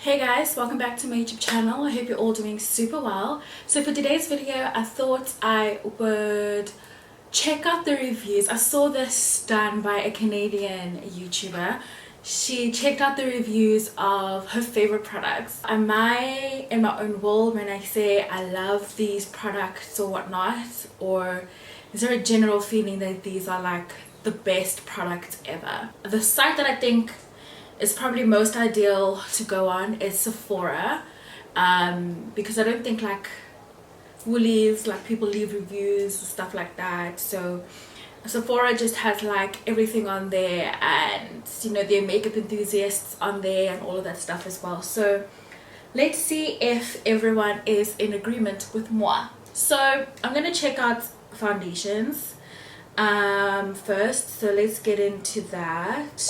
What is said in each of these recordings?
Hey guys, welcome back to my YouTube channel. I hope you're all doing super well. So for today's video, I thought I would check out the reviews. I saw this done by a Canadian YouTuber. She checked out the reviews of her favorite products. Am I in my own world when I say I love these products or whatnot? Or is there a general feeling that these are like the best products ever? The site that I think is probably most ideal to go on is Sephora, because I don't think like Woolies, like people leave reviews stuff like that. So Sephora just has like everything on there, and you know, their makeup enthusiasts on there and all of that stuff as well. So let's see if everyone is in agreement with moi. So I'm gonna check out foundations first, so let's get into that.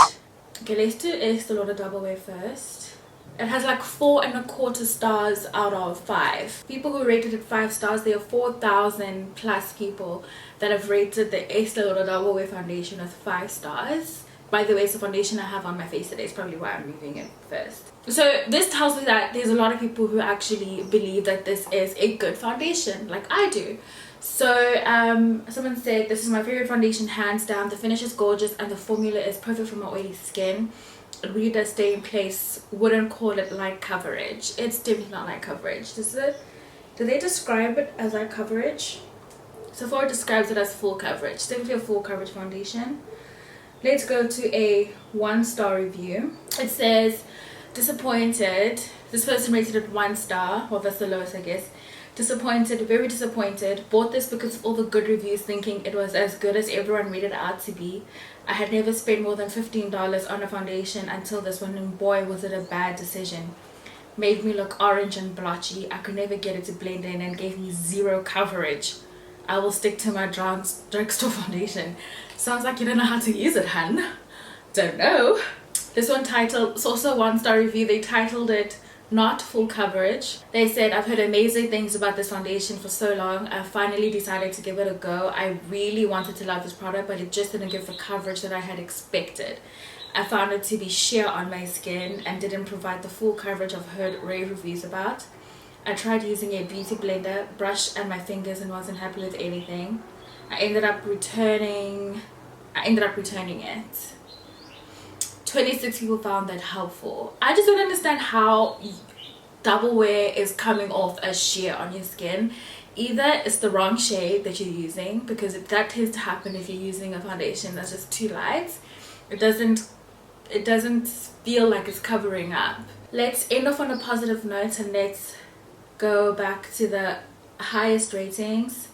Okay, let's do Estee Lauder Double Wear first. It has like 4.25 stars out of 5. People who rated it 5 stars, there are 4,000 plus people that have rated the Estee Lauder Double Wear foundation with 5 stars. By the way, it's a foundation I have on my face today. It's probably why I'm reviewing it first. So this tells me that there's a lot of people who actually believe that this is a good foundation, like I do. So someone said, this is my favorite foundation hands down. The finish is gorgeous and the formula is perfect for my oily skin. It really does stay in place. Wouldn't call it light coverage. It's definitely not light coverage. Do they describe it as light coverage? Sephora describes it as full coverage. It's definitely a full coverage foundation. Let's go to a 1-star review. It says, disappointed. This person rated it 1 star. Well, that's the lowest, I guess. Disappointed, very disappointed. Bought this because of all the good reviews, thinking it was as good as everyone made it out to be. I had never spent more than $15 on a foundation until this one, and boy was it a bad decision. Made me look orange and blotchy. I could never get it to blend in and gave me 0 coverage. I will stick to my Drugstore Foundation. Sounds like you don't know how to use it, hun. Don't know. This one titled, it's also a 1-star review. They titled it not full coverage. They said, I've heard amazing things about this foundation for so long. I finally decided to give it a go. I really wanted to love this product, but it just didn't give the coverage that I had expected. I found it to be sheer on my skin and didn't provide the full coverage I've heard rave reviews about. I tried using a beauty blender, brush and my fingers, and wasn't happy with anything. I ended up returning it. 26 people found that helpful. I just don't understand how Double Wear is coming off as sheer on your skin. Either it's the wrong shade that you're using, because that tends to happen if you're using a foundation that's just too light. It doesn't feel like it's covering up. Let's end off on a positive note and let's go back to the highest ratings.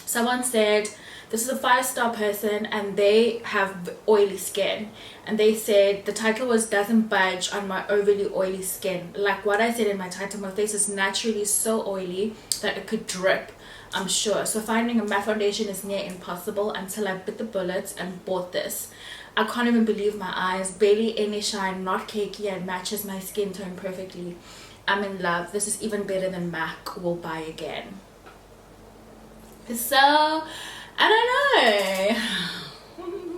Someone said, this is a 5-star person and they have oily skin, and they said the title was doesn't budge on my overly oily skin. Like what I said in my title, my face is naturally so oily that it could drip, I'm sure. So finding a matte foundation is near impossible until I bit the bullet and bought this. I can't even believe my eyes. Barely any shine, not cakey, and matches my skin tone perfectly. I'm in love. This is even better than MAC. Will buy again. So I don't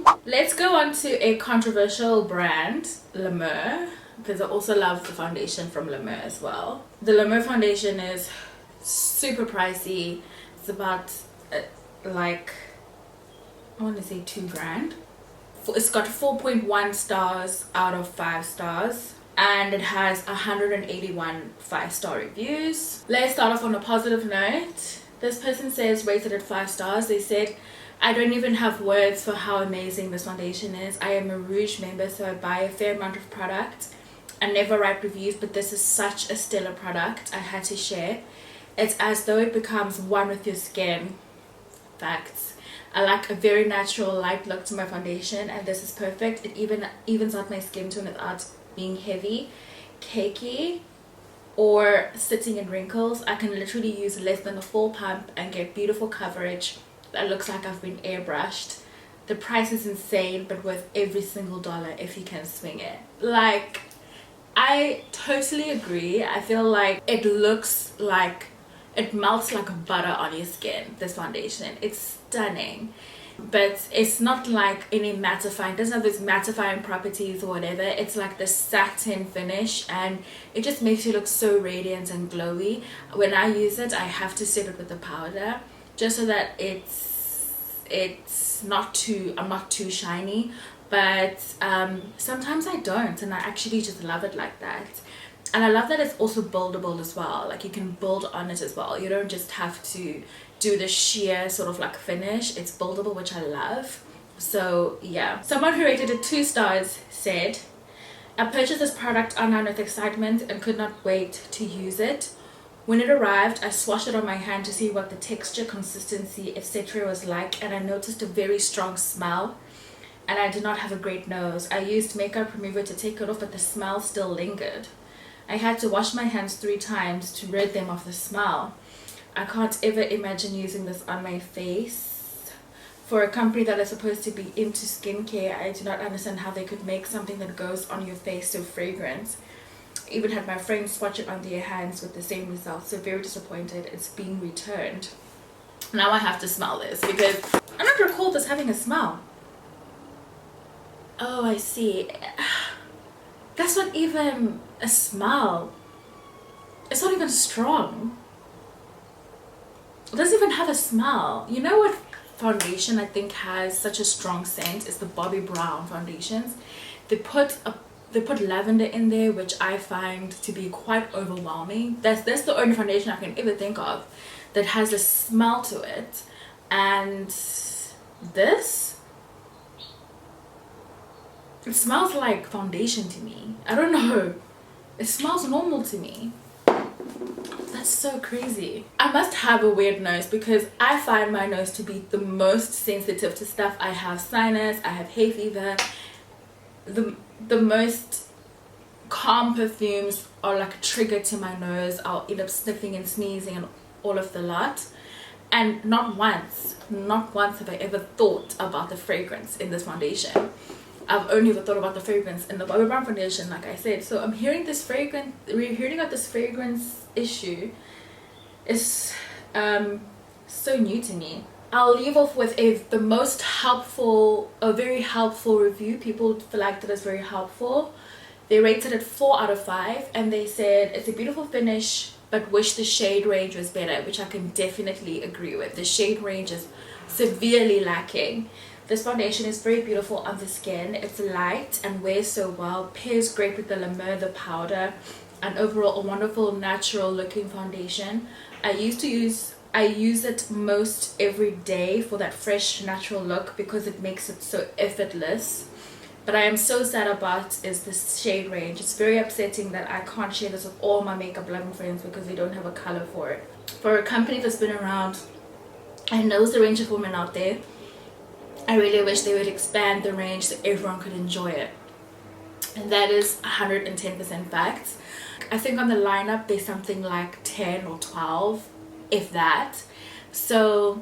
know. Let's go on to a controversial brand, La Mer, because I also love the foundation from La Mer as well. The La Mer foundation is super pricey. It's about like, I want to say $2,000. It's got 4.1 stars out of 5 stars. And it has 181 5-star reviews. Let's start off on a positive note. This person says, rated at 5 stars. They said, I don't even have words for how amazing this foundation is. I am a Rouge member, so I buy a fair amount of product. I never write reviews, but this is such a stellar product. I had to share. It's as though it becomes one with your skin. Facts. I like a very natural light look to my foundation, and this is perfect. It even evens out my skin tone without being heavy, cakey, or sitting in wrinkles. I can literally use less than a full pump and get beautiful coverage that looks like I've been airbrushed. The price is insane, but worth every single dollar if you can swing it. Like, I totally agree. I feel like it looks like it melts like butter on your skin, this foundation. It's stunning. but it's not like any mattifying, it doesn't have those mattifying properties or whatever. It's like the satin finish, and it just makes you look so radiant and glowy. When I use it, I have to set it with the powder just so that it's not too, I'm not too shiny. But sometimes I don't, and I actually just love it like that. And I love that it's also buildable as well. Like, you can build on it as well. You don't just have to do the sheer sort of like finish. It's buildable, which I love. So yeah, someone who rated it 2 stars said, I purchased this product online with excitement and could not wait to use it. When it arrived, I swatched it on my hand to see what the texture, consistency, etc. was like, and I noticed a very strong smell, and I did not have a great nose. I used makeup remover to take it off, but the smell still lingered. I had to wash my hands 3 times to rid them of the smell. I can't ever imagine using this on my face. For a company that is supposed to be into skincare, I do not understand how they could make something that goes on your face so fragrant. I even had my friends swatch it on their hands with the same results, so very disappointed. It's being returned. Now I have to smell this because I don't recall this having a smell. Oh, I see. That's not even a smell. It's not even strong. It doesn't even have a smell. You know what foundation I think has such a strong scent? It's the Bobbi Brown foundations. They put lavender in there, which I find to be quite overwhelming. That's the only foundation I can ever think of that has a smell to it. And this, it smells like foundation to me. I don't know. It smells normal to me. That's so crazy. I must have a weird nose because I find my nose to be the most sensitive to stuff. I have sinus, I have hay fever. The most calm perfumes are like a trigger to my nose. I'll end up sniffing and sneezing and all of the lot. And not once have I ever thought about the fragrance in this foundation. I've only ever thought about the fragrance in the Bobbi Brown foundation, like I said. So I'm hearing this fragrance, we're hearing about this fragrance issue. It's so new to me. I'll leave off with a very helpful review. People liked it as very helpful. They rated it 4 out of 5, and they said it's a beautiful finish, but wish the shade range was better, which I can definitely agree with. The shade range is severely lacking. This foundation is very beautiful on the skin. It's light and wears so well, pairs great with the La Mer, the powder, and overall a wonderful natural looking foundation. I use it most every day for that fresh natural look because it makes it so effortless. But I am so sad about is this shade range. It's very upsetting that I can't share this with all my makeup loving friends because we don't have a color for it. For a company that's been around and knows the range of women out there, I really wish they would expand the range so everyone could enjoy it. And that is 110% facts. I think on the lineup there's something like 10 or 12, if that. So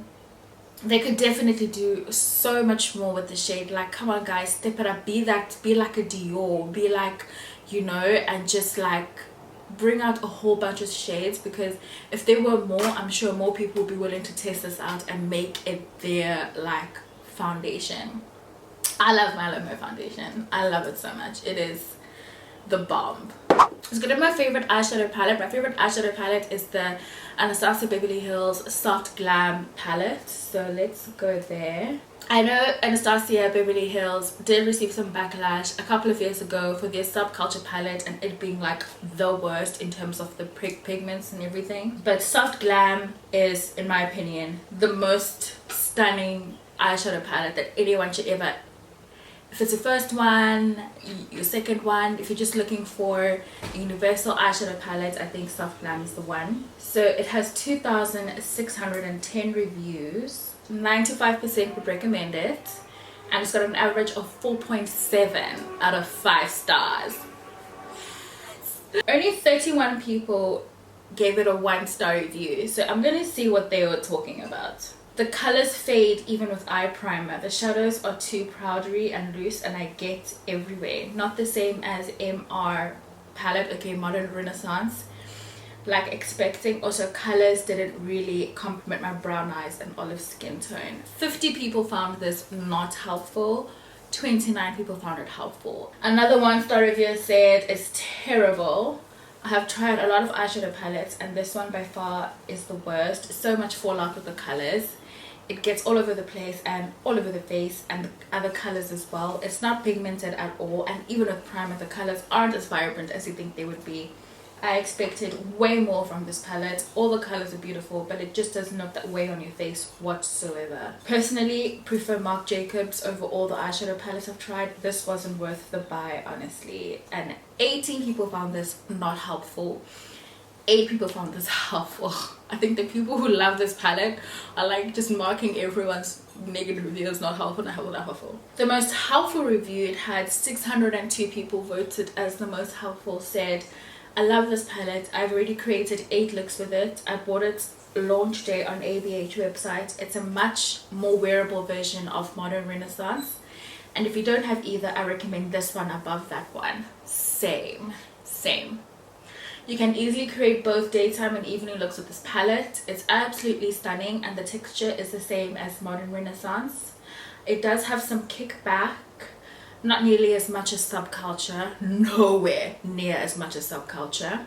they could definitely do so much more with the shade. Like, come on guys, step it up. Be like a Dior, be like, you know, and just like bring out a whole bunch of shades, because if there were more, I'm sure more people would be willing to test this out and make it their like foundation. I love my La Mer foundation. I love it so much. It is the bomb. Let's go to my favorite eyeshadow palette. My favorite eyeshadow palette is the Anastasia Beverly Hills Soft Glam palette. So let's go there. I know Anastasia Beverly Hills did receive some backlash a couple of years ago for their subculture palette and it being like the worst in terms of the pigments and everything. But Soft Glam is, in my opinion, the most stunning eyeshadow palette that anyone should ever. If it's your first one, your second one, if you're just looking for a universal eyeshadow palette, I think Soft Glam is the one. So it has 2,610 reviews. 95% would recommend it, and it's got an average of 4.7 out of 5 stars. Only 31 people gave it a 1-star review, so I'm gonna see what they were talking about. The colors fade even with eye primer. The shadows are too powdery and loose and I get everywhere. Not the same as MR palette, okay, Modern Renaissance. like expecting. Also, colors didn't really complement my brown eyes and olive skin tone. 50 people found this not helpful. 29 people found it helpful. Another 1-star reviewer said it's terrible. I have tried a lot of eyeshadow palettes and this one by far is the worst. So much fallout with the colors. It gets all over the place and all over the face, and the other colors as well. It's not pigmented at all, and even with primer the colors aren't as vibrant as you think they would be. I expected way more from this palette. All the colors are beautiful, but it just does not that way on your face whatsoever. Personally, prefer Marc Jacobs over all the eyeshadow palettes I've tried. This wasn't worth the buy, honestly. And 18 people found this not helpful. 8 people found this helpful. I think the people who love this palette are like just marking everyone's negative reviews not helpful, not helpful, not helpful. The most helpful review, it had 602 people voted as the most helpful, said, I love this palette. I've already created 8 looks with it. I bought it launch day on ABH website. It's a much more wearable version of Modern Renaissance. And if you don't have either, I recommend this one above that one. Same. You can easily create both daytime and evening looks with this palette. It's absolutely stunning and the texture is the same as Modern Renaissance. It does have some kickback, not nearly as much as Subculture, nowhere near as much as Subculture.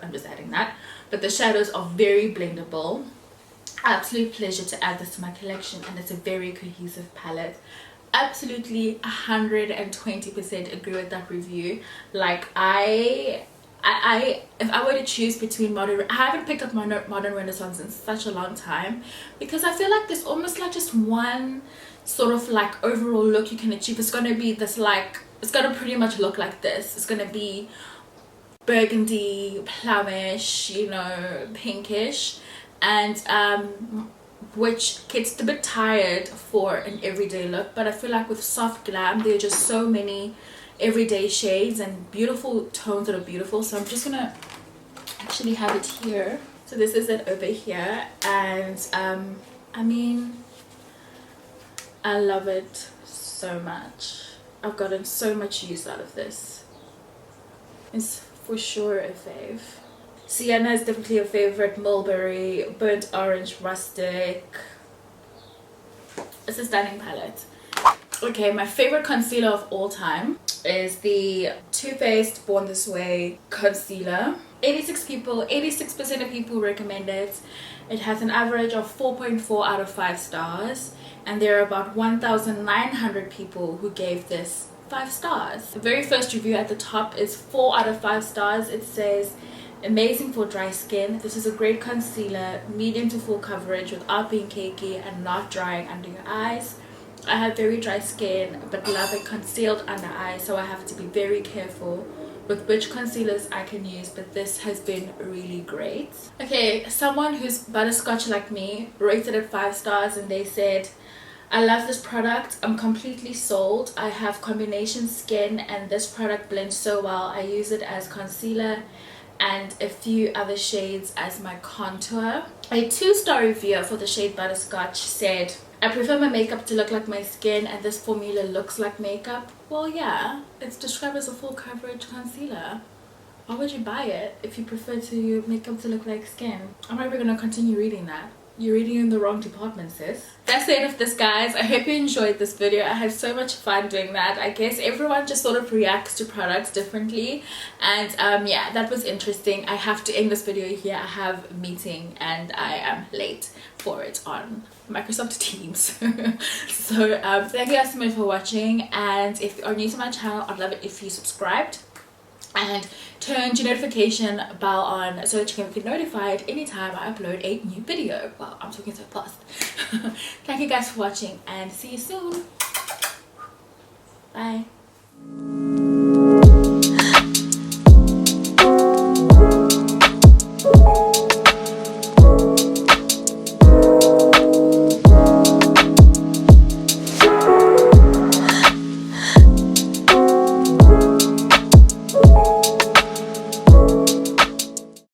I'm just adding that. But the shadows are very blendable. Absolute pleasure to add this to my collection, and it's a very cohesive palette. Absolutely 120% agree with that review. Like if I were to choose between I haven't picked up Modern Renaissance in such a long time, because I feel like there's almost like just one sort of like overall look you can achieve. It's going to be this, like, it's going to pretty much look like this. It's going to be burgundy, plumish, you know, pinkish, and which gets a bit tired for an everyday look. But I feel like with Soft Glam there are just so many everyday shades and beautiful tones that are beautiful. So I'm just gonna actually have it here. So this is it over here, and I mean, I love it so much. I've gotten so much use out of this. It's for sure a fave. Sienna is definitely a favorite. Mulberry, burnt orange, rustic. It's a stunning palette. Okay, my favorite concealer of all time is the Too Faced Born This Way concealer. 86% of people recommend it. It has an average of 4.4 out of 5 stars, and there are about 1,900 people who gave this 5 stars. The very first review at the top is 4 out of 5 stars. It says, amazing for dry skin. This is a great concealer, medium to full coverage without being cakey and not drying under your eyes. I have very dry skin but love it concealed under eyes, so I have to be very careful with which concealers I can use, but this has been really great. Okay, someone who's butterscotch like me rated it 5 stars, and they said, I love this product. I'm completely sold. I have combination skin and this product blends so well. I use it as concealer and a few other shades as my contour. A 2-star reviewer for the shade Butterscotch said, I prefer my makeup to look like my skin, and this formula looks like makeup. Well, yeah, it's described as a full coverage concealer. Why would you buy it if you prefer your makeup to look like skin? I'm never gonna continue reading that. You're reading in the wrong department, sis. That's the end of this, guys. I hope you enjoyed this video. I had so much fun doing that. I guess everyone just sort of reacts to products differently, and yeah, that was interesting. I have to end this video here. I have a meeting and I am late for it on Microsoft Teams. So thank you guys so much for watching, and if you are new to my channel, I'd love it if you subscribed and turn your notification bell on so that you can get notified anytime I upload a new video. Wow, I'm talking so fast. Thank you guys for watching and see you soon. Bye.